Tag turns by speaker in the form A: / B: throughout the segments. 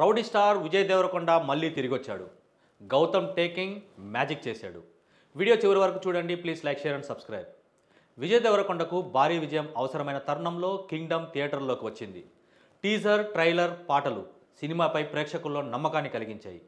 A: Rowdy star Vijay Deverakonda మళ్ళీ తిరిగొచ్చాడు. Gautam taking magic చేశాడు. వీడియో చివరి వరకు చూడండి. Please like, share and subscribe. Vijay దేవరకొండకు భారీ విజయం అవసరమైన తరుణంలో కింగ్డమ్ థియేటర్లోకి వచ్చింది. టీజర్, ట్రైలర్, పాటలు సినిమాపై ప్రేక్షకుల్లో నమ్మకాన్ని కలిగించాయి.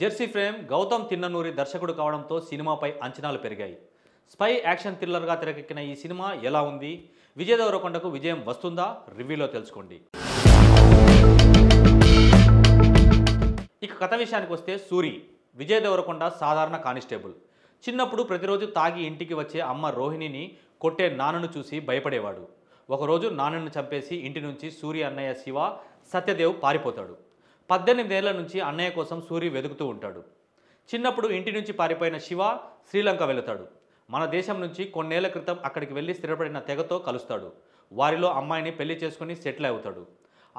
A: జెర్సీ ఫ్రేమ్ గౌతమ్ తిన్ననూరి దర్శకుడు కావడంతో సినిమాపై అంచనాలు పెరిగాయి. స్పై యాక్షన్ థ్రిల్లర్గా తెరకెక్కిన ఈ సినిమా ఎలా ఉంది? విజయ్ దేవరకొండకు విజయం వస్తుందా? రివ్యూలో తెలుసుకోండి. ఇక కథ విషయానికి వస్తే, సూరి విజయ్ దేవరకొండ సాధారణ కానిస్టేబుల్. చిన్నప్పుడు ప్రతిరోజు తాగి ఇంటికి వచ్చే అమ్మ రోహిణిని కొట్టే నాన్నను చూసి భయపడేవాడు. ఒకరోజు నాన్నను చంపేసి ఇంటి నుంచి సూరి అన్నయ్య శివ, సత్యదేవ్ పారిపోతాడు. 18 ఏళ్ల నుంచి అన్నయ్య కోసం సూరి వెతుకుతూ ఉంటాడు. చిన్నప్పుడు ఇంటి నుంచి పారిపోయిన శివ శ్రీలంక వెళుతాడు. మన దేశం నుంచి కొన్నేళ్ల క్రితం అక్కడికి వెళ్ళి స్థిరపడిన తెగతో కలుస్తాడు. వారిలో అమ్మాయిని పెళ్లి చేసుకుని సెటిల్ అవుతాడు.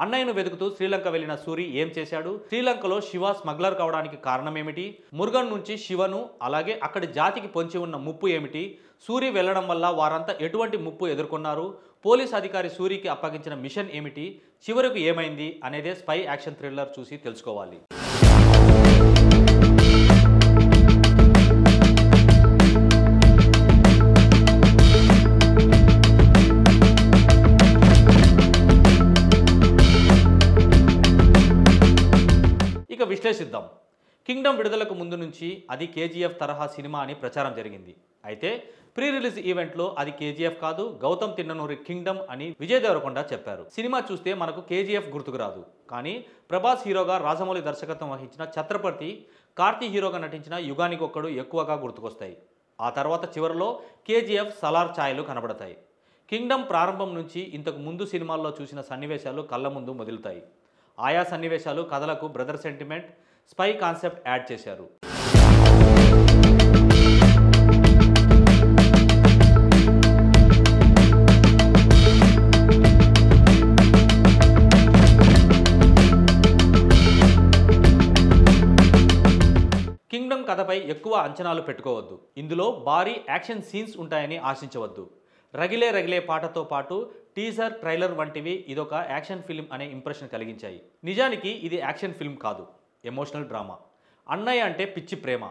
A: అన్నయ్యను వెతుకుతూ శ్రీలంక వెళ్ళిన సూరి ఏం చేశాడు? శ్రీలంకలో శివ స్మగ్లర్ కావడానికి కారణం ఏమిటి? మురుగన్ నుంచి శివను, అలాగే అక్కడి జాతికి పొంచి ఉన్న ముప్పు ఏమిటి? సూరి వెళ్లడం వల్ల వారంతా ఎటువంటి ముప్పు ఎదుర్కొన్నారు? పోలీస్ అధికారి సూరికి అప్పగించిన మిషన్ ఏమిటి? చివరకు ఏమైంది అనేదే స్పై యాక్షన్ థ్రిల్లర్ చూసి తెలుసుకోవాలి. ఇక విశ్లేషిద్దాం. కింగ్డమ్ విడుదలకు ముందు నుంచి అది కేజీఎఫ్ తరహా సినిమా అని ప్రచారం జరిగింది. అయితే ప్రీ రిలీజ్ ఈవెంట్లో అది కేజీఎఫ్ కాదు, గౌతమ్ తిన్ననూరి కింగ్డమ్ అని విజయ్ దేవరకొండ చెప్పారు. సినిమా చూస్తే మనకు కేజీఎఫ్ గుర్తుకు రాదు, కానీ ప్రభాస్ హీరోగా రాజమౌళి దర్శకత్వం వహించిన ఛత్రపతి, కార్తీ హీరోగా నటించిన యుగానికొక్కడు ఎక్కువగా గుర్తుకొస్తాయి. ఆ తర్వాత చివరిలో కేజీఎఫ్ సలార్ ఛాయలు కనబడతాయి. కింగ్డమ్ ప్రారంభం నుంచి ఇంతకు ముందు సినిమాల్లో చూసిన సన్నివేశాలు కళ్ళ ముందు మొదలుతాయి. ఆయా సన్నివేశాలు కథలకు brother sentiment, spy concept add చేశారు. కింగ్డమ్ కథపై ఎక్కువ అంచనాలు పెట్టుకోవద్దు. ఇందులో భారీ యాక్షన్ సీన్స్ ఉంటాయని ఆశించవద్దు. రగిలే రగిలే పాటతో పాటు టీజర్, ట్రైలర్ వంటివి ఇదొక యాక్షన్ ఫిల్మ్ అనే ఇంప్రెషన్ కలిగించాయి. నిజానికి ఇది యాక్షన్ ఫిల్మ్ కాదు, ఎమోషనల్ డ్రామా. అన్నయ్య అంటే పిచ్చి ప్రేమ.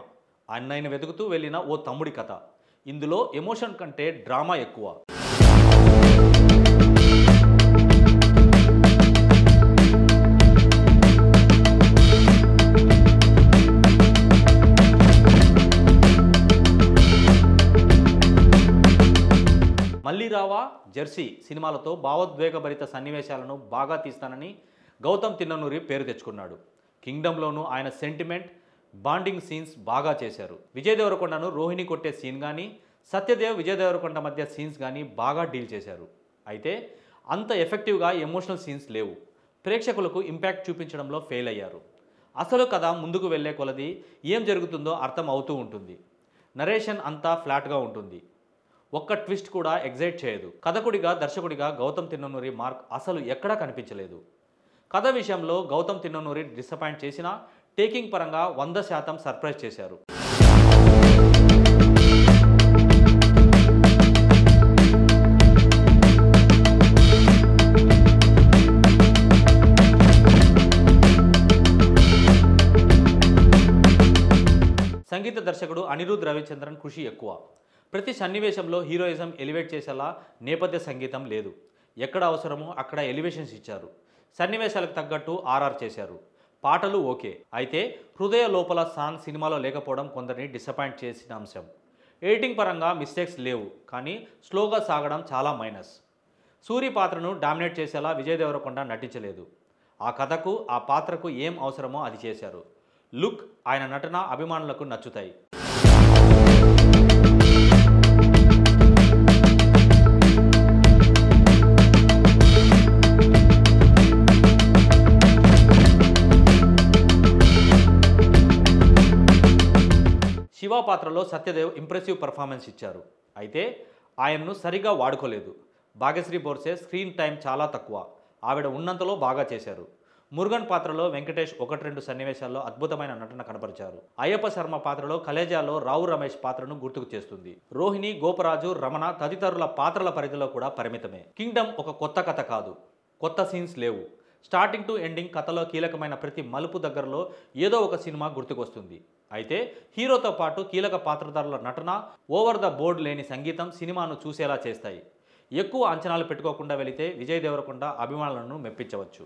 A: అన్నయ్యను వెతుకుతూ వెళ్ళిన ఓ తమ్ముడి కథ. ఇందులో ఎమోషన్ కంటే డ్రామా ఎక్కువ. మళ్ళీ రావా, జెర్సీ సినిమాలతో భావోద్వేగభరిత సన్నివేశాలను బాగా తీస్తానని గౌతమ్ తిన్ననూరి పేరు తెచ్చుకున్నాడు. కింగ్డమ్లోనూ ఆయన సెంటిమెంట్, బాండింగ్ సీన్స్ బాగా చేశారు. విజయ్ దేవరకొండను రోహిణి కొట్టే సీన్ కానీ, సత్యదేవ్ విజయ్ దేవరకొండ మధ్య సీన్స్ కానీ బాగా డీల్ చేశారు. అయితే అంత ఎఫెక్టివ్గా ఎమోషనల్ సీన్స్ లేవు. ప్రేక్షకులకు ఇంపాక్ట్ చూపించడంలో ఫెయిల్ అయ్యారు. అసలు కథ ముందుకు వెళ్లే కొలది ఏం జరుగుతుందో అర్థం అవుతూ ఉంటుంది. నరేషన్ అంతా ఫ్లాట్గా ఉంటుంది. ఒక్క ట్విస్ట్ కూడా ఎగ్జైట్ చేయదు. కథకుడిగా, దర్శకుడిగా గౌతమ్ తిన్ననూరి మార్క్ అసలు ఎక్కడా కనిపించలేదు. కథ విషయంలో గౌతమ్ తిన్ననూరి డిసప్పాయింట్ చేసినా, టేకింగ్ పరంగా 100% సర్ప్రైజ్ చేశారు. సంగీత దర్శకుడు అనిరుద్ రవిచంద్రన్ కృషి ఎక్కువ. ప్రతి సన్నివేశంలో హీరోయిజం ఎలివేట్ చేసేలా నేపథ్య సంగీతం లేదు. ఎక్కడ అవసరమో అక్కడ ఎలివేషన్స్ ఇచ్చారు. సన్నివేశాలకు తగ్గట్టు ఆర్ఆర్ చేశారు. పాటలు ఓకే, అయితే హృదయ లోపల సాంగ్ సినిమాలో లేకపోవడం కొందరిని డిసప్పాయింట్ చేసిన అంశం. ఎడిటింగ్ పరంగా మిస్టేక్స్ లేవు, కానీ స్లోగా సాగడం చాలా మైనస్. సూరి పాత్రను డామినేట్ చేసేలా విజయ్ దేవరకొండ నటించలేదు. ఆ కథకు, ఆ పాత్రకు ఏం అవసరమో అది చేశారు. లుక్, ఆయన నటన అభిమానులకు నచ్చుతాయి. శివ పాత్రలో సత్యదేవ్ ఇంప్రెసివ్ పర్ఫార్మెన్స్ ఇచ్చారు. అయితే ఆయన్ను సరిగా వాడుకోలేదు. భాగ్యశ్రీ బోర్సే స్క్రీన్ టైం చాలా తక్కువ. ఆవిడ ఉన్నంతలో బాగా చేశారు. మురుగన్ పాత్రలో వెంకటేష్ 1-2 సన్నివేశాల్లో అద్భుతమైన నటన కనబరిచారు. అయ్యప్ప శర్మ పాత్రలో కలేజాలో రావు రమేష్ పాత్రను గుర్తుకు చేస్తుంది. రోహిణి, గోపరాజు, రమణ తదితరుల పాత్రల పరిధిలో కూడా పరిమితమే. కింగ్డమ్ ఒక కొత్త కథ కాదు, కొత్త సీన్స్ లేవు. స్టార్టింగ్ టు ఎండింగ్ కథలో కీలకమైన ప్రతి మలుపు దగ్గరలో ఏదో ఒక సినిమా గుర్తుకొస్తుంది. అయితే హీరోతో పాటు కీలక పాత్రధారుల నటన, ఓవర్ ద బోర్డ్ లేని సంగీతం సినిమాను చూసేలా చేస్తాయి. ఎక్కువ అంచనాలు పెట్టుకోకుండా వెళితే విజయ్ దేవరకొండ అభిమానులను మెప్పించవచ్చు.